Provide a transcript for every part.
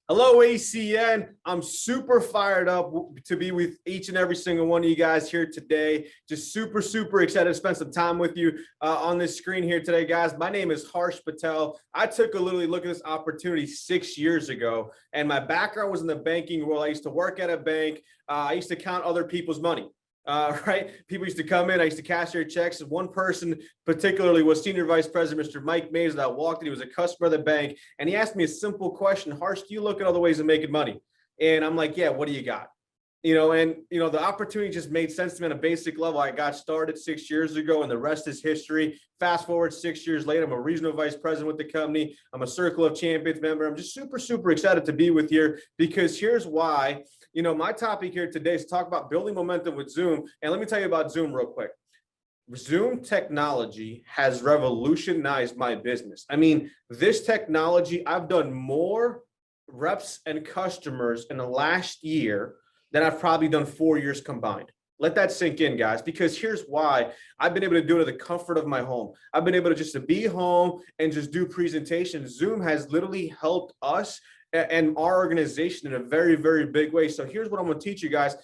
Hello, ACN. I'm super fired up to be with each and every single one of you guys here today. Just super excited to spend some time with you on this screen here today, guys. My name is Patel. I took a literally look at this opportunity 6 years ago, and my background was in the banking world. I used to work at a bank. I used to count other people's money. Right? People used to come in. I used to cashier checks. One person particularly was Senior Vice President, Mr. Mike Mays, that walked in. He was a customer of the bank. And he asked me a simple question: Harsh, do you look at other ways of making money? And I'm like, yeah, what do you got? The opportunity just made sense to me on a basic level. I got started 6 years ago, and the rest is history. Fast forward 6 years later, I'm a regional vice president with the company. I'm a Circle of Champions member. I'm just super excited to be with you, because here's why. My topic here today is to talk about building momentum with Zoom. And let me tell you about Zoom real quick. Zoom technology has revolutionized my business. I mean, this technology, I've done more reps and customers in the last year than I've probably done 4 years combined. Let that sink in, guys, because here's why. I've been able to do it at the comfort of my home. I've been able to just be home and just do presentations. Zoom has literally helped us and our organization in a very big way. So here's what I'm going to teach you guys.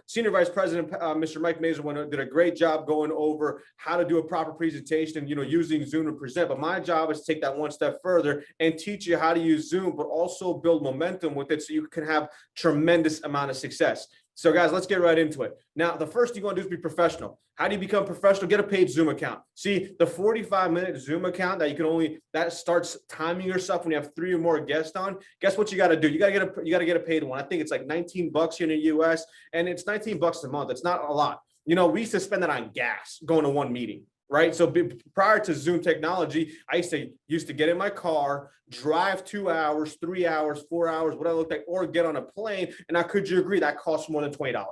Senior Vice President, Mr. Mike Mays, did a great job going over how to do a proper presentation and, using Zoom to present. But my job is to take that one step further and teach you how to use Zoom, but also build momentum with it so you can have tremendous amount of success. So guys, let's get right into it. Now, the first thing you want to do is be professional. How do you become professional? Get a paid Zoom account. See, the 45-minute Zoom account that starts timing yourself when you have 3 or more guests on. Guess what you got to do? You got to get a paid one. I think it's like $19 here in the US, and it's $19 a month. It's not a lot. We used to spend that on gas going to one meeting. Right. So prior to Zoom technology, I used to get in my car, drive 2 hours, 3 hours, 4 hours, whatever it looked like, or get on a plane. And now, could you agree that costs more than $20?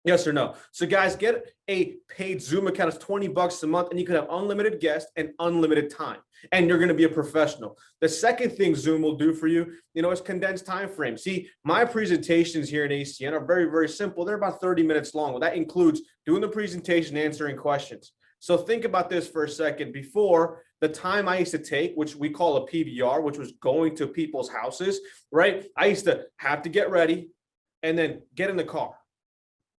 Yes or no? So guys, get a paid Zoom account. It's $20 a month, and you can have unlimited guests and unlimited time, and you're going to be a professional. The second thing Zoom will do for you, is condensed time frame. See, my presentations here in ACN are very simple. They're about 30 minutes long. Well, that includes doing the presentation, answering questions. So think about this for a second. Before, the time I used to take, which we call a PBR, which was going to people's houses, right? I used to have to get ready and then get in the car.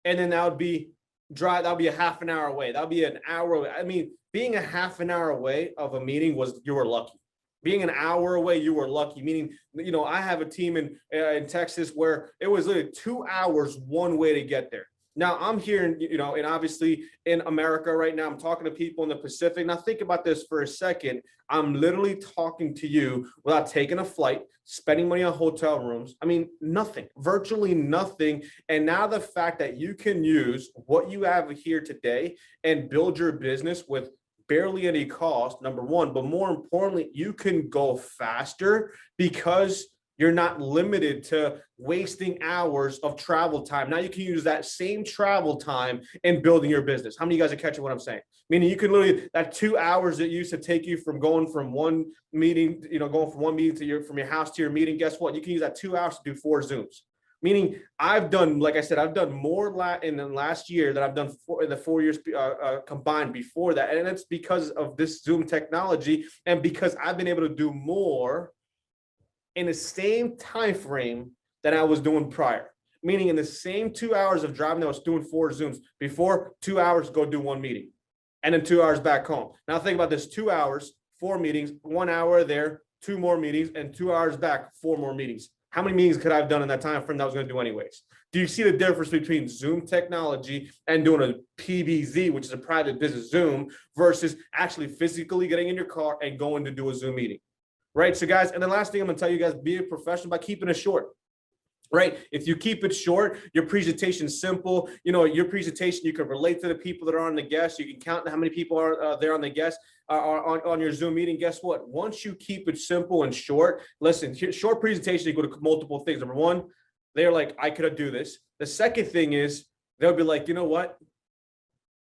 And then that would be a half an hour away. That would be an hour away. I mean, being a half an hour away of a meeting you were lucky. Being an hour away, you were lucky. Meaning, I have a team in Texas where it was literally 2 hours one way to get there. Now I'm here, and obviously in America right now, I'm talking to people in the Pacific. Now think about this for a second. I'm literally talking to you without taking a flight, spending money on hotel rooms. I mean, nothing, virtually nothing. And now the fact that you can use what you have here today and build your business with barely any cost, number one, but more importantly, you can go faster because you're not limited to wasting hours of travel time. Now you can use that same travel time in building your business. How many of you guys are catching what I'm saying? Meaning you can literally, that 2 hours that used to take you from going from one meeting, from your house to your meeting, guess what? You can use that 2 hours to do 4 Zooms. Meaning like I said, I've done more in the last year than I've done in the 4 years combined before that. And it's because of this Zoom technology, and because I've been able to do more in the same time frame that I was doing prior. Meaning in the same 2 hours of driving, I was doing 4 Zooms. Before, 2 hours, go do one meeting, and then 2 hours back home. Now think about this: 2 hours, 4 meetings, 1 hour there, 2 more meetings, and 2 hours back, 4 more meetings. How many meetings could I have done in that time frame that I was going to do anyways? Do you see the difference between Zoom technology and doing a PBZ, which is a private business Zoom, versus actually physically getting in your car and going to do a Zoom meeting? Right. So guys, and the last thing I'm gonna tell you guys, be a professional by keeping it short. Right. If you keep it short, your presentation is simple. Your presentation, you can relate to the people that are on the guest. You can count how many people are there on the guest on your Zoom meeting. Guess what? Once you keep it simple and short, listen, short presentation, you go to multiple things. Number one, they're like, I could do this. The second thing is they'll be like, you know what?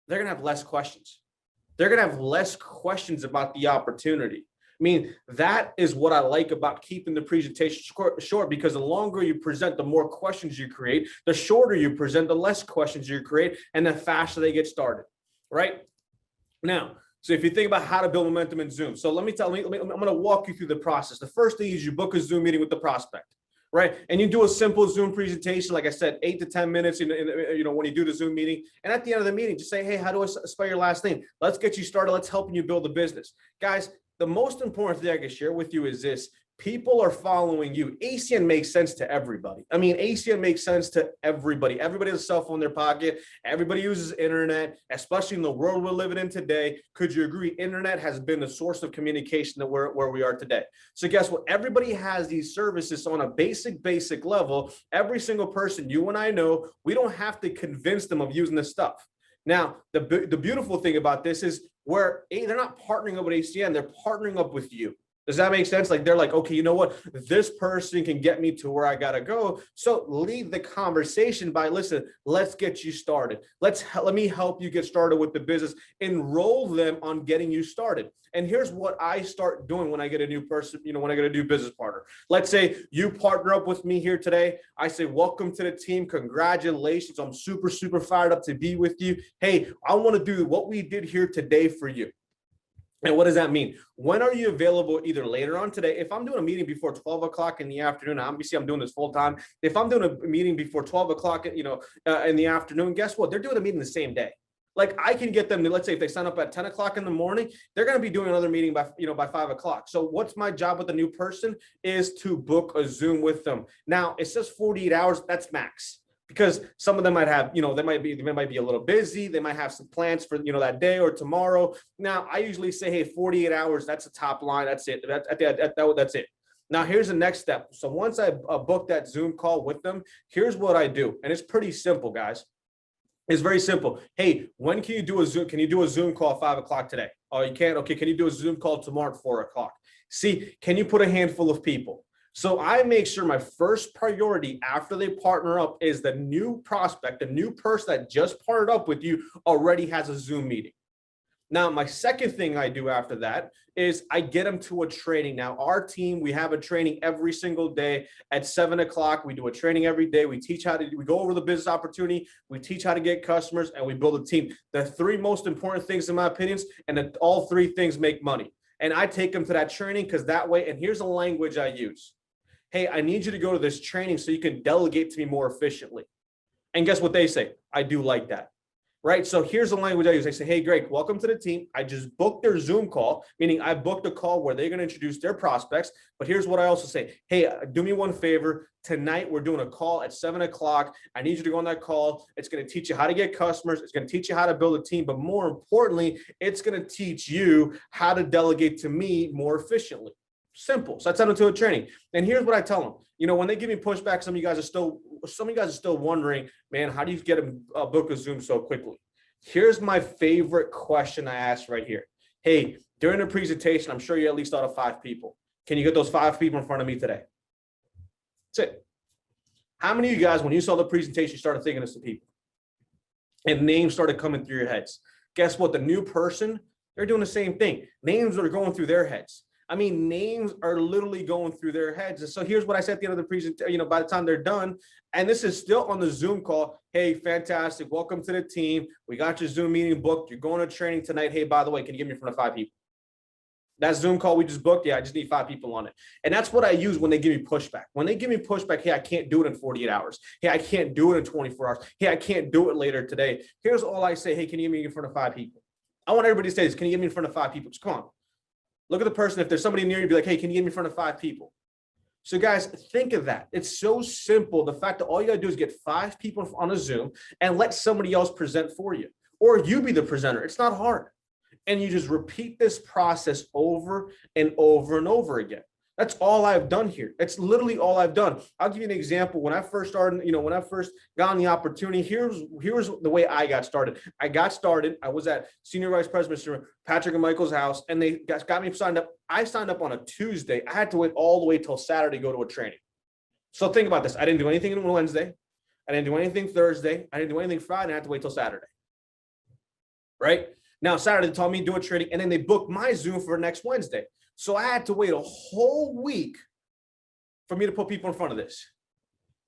They're going to have less questions. They're going to have less questions about the opportunity. I mean, that is what I like about keeping the presentation short, because the longer you present, the more questions you create. The shorter you present, the less questions you create, and the faster they get started, right? Now, so if you think about how to build momentum in Zoom, so I'm going to walk you through the process. The first thing is you book a Zoom meeting with the prospect, right? And you do a simple Zoom presentation, like I said, 8 to 10 minutes, when you do the Zoom meeting. And at the end of the meeting, just say, hey, how do I spell your last name? Let's get you started. Let's help you build a business. Guys, the most important thing I can share with you is this. People are following you. ACN makes sense to everybody. I mean, ACN makes sense to everybody. Everybody has a cell phone in their pocket. Everybody uses internet, especially in the world we're living in today. Could you agree? Internet has been the source of communication that where we are today. So guess what? Everybody has these services on a basic level. Every single person you and I know, we don't have to convince them of using this stuff. Now, the beautiful thing about this is where they're not partnering up with ACN, they're partnering up with you. Does that make sense? Like they're like, okay, you know what? This person can get me to where I got to go. So lead the conversation by, listen, let's get you started. Let me help you get started with the business. Enroll them on getting you started. And here's what I start doing when I get a new person, when I get a new business partner. Let's say you partner up with me here today. I say, welcome to the team. Congratulations. I'm super fired up to be with you. Hey, I want to do what we did here today for you. And what does that mean? When are you available either later on today? If I'm doing a meeting before 12 o'clock in the afternoon, obviously I'm doing this full time. If I'm doing a meeting before 12 o'clock, in the afternoon, guess what? They're doing a meeting the same day. Like I can get them to, let's say if they sign up at 10 o'clock in the morning, they're going to be doing another meeting by 5 o'clock. So what's my job with the new person is to book a Zoom with them. Now it says 48 hours. That's max. Because some of them might have, they might be a little busy. They might have some plans for, that day or tomorrow. Now, I usually say, hey, 48 hours, that's the top line. That's it. That's it. Now, here's the next step. So once I book that Zoom call with them, here's what I do. And it's pretty simple, guys. It's very simple. Hey, when can you do a Zoom? Can you do a Zoom call at 5 o'clock today? Oh, you can't? Okay. Can you do a Zoom call tomorrow at 4 o'clock? See, can you put a handful of people? So I make sure my first priority after they partner up is the new prospect, the new person that just partnered up with you already has a Zoom meeting. Now, my second thing I do after that is I get them to a training. Now, our team, we have a training every single day at 7 o'clock. We do a training every day. We go over the business opportunity. We teach how to get customers and we build a team. The three most important things in my opinions, and all three things make money. And I take them to that training because that way, and here's the language I use. Hey, I need you to go to this training so you can delegate to me more efficiently. And guess what they say? I do like that, right? So here's the language I use. I say, hey, Greg, welcome to the team. I just booked their Zoom call, meaning I booked a call where they're going to introduce their prospects. But here's what I also say. Hey, do me one favor. Tonight, we're doing a call at 7 o'clock. I need you to go on that call. It's going to teach you how to get customers. It's going to teach you how to build a team. But more importantly, it's going to teach you how to delegate to me more efficiently. Simple. So I send them to a training. And here's what I tell them. When they give me pushback, some of you guys are still wondering, man, how do you get a book of Zoom so quickly? Here's my favorite question I ask right here. Hey, during the presentation, I'm sure you at least thought of 5 people. Can you get those 5 people in front of me today? That's it. How many of you guys, when you saw the presentation, started thinking of some people and names started coming through your heads? Guess what? The new person, they're doing the same thing. Names are going through their heads. I mean, names are literally going through their heads. And so here's what I said at the end of the presentation, by the time they're done, and this is still on the Zoom call. Hey, fantastic. Welcome to the team. We got your Zoom meeting booked. You're going to training tonight. Hey, by the way, can you get me in front of 5 people? That Zoom call we just booked, yeah, I just need 5 people on it. And that's what I use when they give me pushback. When they give me pushback, hey, I can't do it in 48 hours. Hey, I can't do it in 24 hours. Hey, I can't do it later today. Here's all I say. Hey, can you get me in front of 5 people? I want everybody to say this. Can you get me in front of 5 people? Just come on. Look at the person. If there's somebody near you, be like, hey, can you get me in front of 5 people? So guys, think of that. It's so simple. The fact that all you got to do is get 5 people on a Zoom and let somebody else present for you, or you be the presenter. It's not hard. And you just repeat this process over and over and over again. That's all I've done here. It's literally all I've done. I'll give you an example. When I first started, when I first got on the opportunity, here's the way I got started. I was at Senior Vice President Mr. Patrick and Michael's house, and they got me signed up. I signed up on a Tuesday. I had to wait all the way till Saturday to go to a training. So think about this. I didn't do anything on Wednesday. I didn't do anything Thursday. I didn't do anything Friday. I had to wait till Saturday. Right? Now, Saturday, they told me to do a training, and then they booked my Zoom for next Wednesday. So I had to wait a whole week for me to put people in front of this.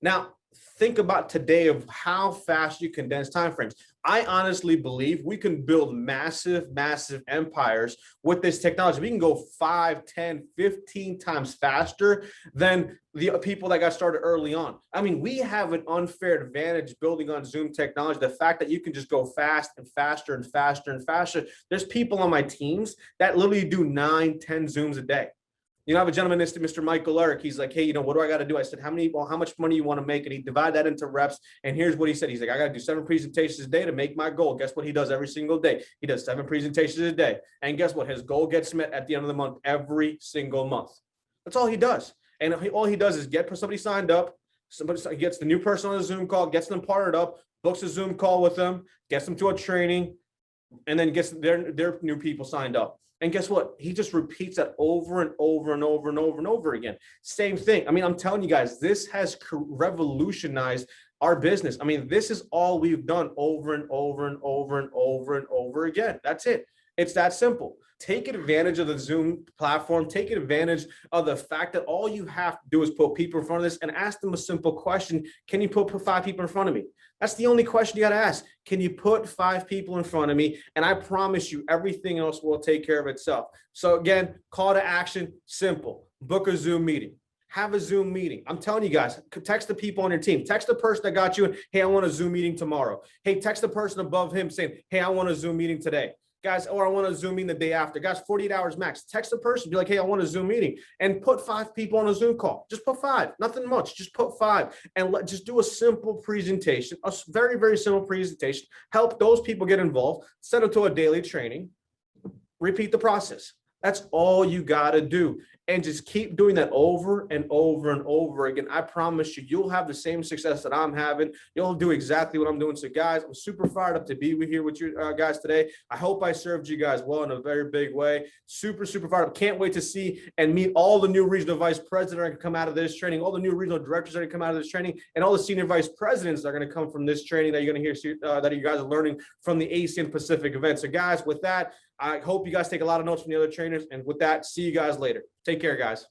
Now, think about today of how fast you condense timeframes. I honestly believe we can build massive, massive empires with this technology. We can go 5, 10, 15 times faster than the people that got started early on. I mean, we have an unfair advantage building on Zoom technology. The fact that you can just go fast and faster and faster and faster. There's people on my teams that literally do 9, 10 Zooms a day. You know, I have a gentleman, Mr. Michael Eric. He's like, hey, you know, what do I got to do? I said, how much money you want to make? And he divided that into reps. And here's what he said. He's like, I got to do 7 presentations a day to make my goal. Guess what he does every single day? He does 7 presentations a day. And guess what? His goal gets met at the end of the month, every single month. That's all he does. And all he does is get somebody signed up. Somebody gets the new person on a Zoom call, gets them partnered up, books a Zoom call with them, gets them to a training, and then gets their new people signed up. And guess what? He just repeats that over and over and over and over and over again. Same thing. I mean, I'm telling you guys, this has revolutionized our business. I mean, this is all we've done over and over and over and over and over again. That's it. It's that simple. Take advantage of the Zoom platform. Take advantage of the fact that all you have to do is put people in front of this and ask them a simple question. Can you put 5 people in front of me? That's the only question you got to ask. Can you put 5 people in front of me? And I promise you, everything else will take care of itself. So again, call to action, simple. Book a Zoom meeting. Have a Zoom meeting. I'm telling you guys, text the people on your team. Text the person that got you, hey, I want a Zoom meeting tomorrow. Hey, text the person above him saying, hey, I want a Zoom meeting today. Guys, or I want a Zoom meeting the day after. Guys, 48 hours max. Text the person, be like, hey, I want a Zoom meeting, and put 5 people on a Zoom call. Just put 5, nothing much. Just put 5 and just do a simple presentation, a very, very simple presentation. Help those people get involved. Send them to a daily training. Repeat the process. That's all you got to do. And just keep doing that over and over and over again. I promise you, you'll have the same success that I'm having. You'll do exactly what I'm doing. So guys, I'm super fired up to be here with you guys today. I hope I served you guys well in a very big way. Super, super fired up. Can't wait to see and meet all the new regional vice presidents that are going to come out of this training, all the new regional directors that are going to come out of this training, and all the senior vice presidents that are going to come from this training that you're going to hear that you guys are learning from the ASEAN Pacific event. So guys, with that, I hope you guys take a lot of notes from the other trainers. And with that, see you guys later. Take care, guys.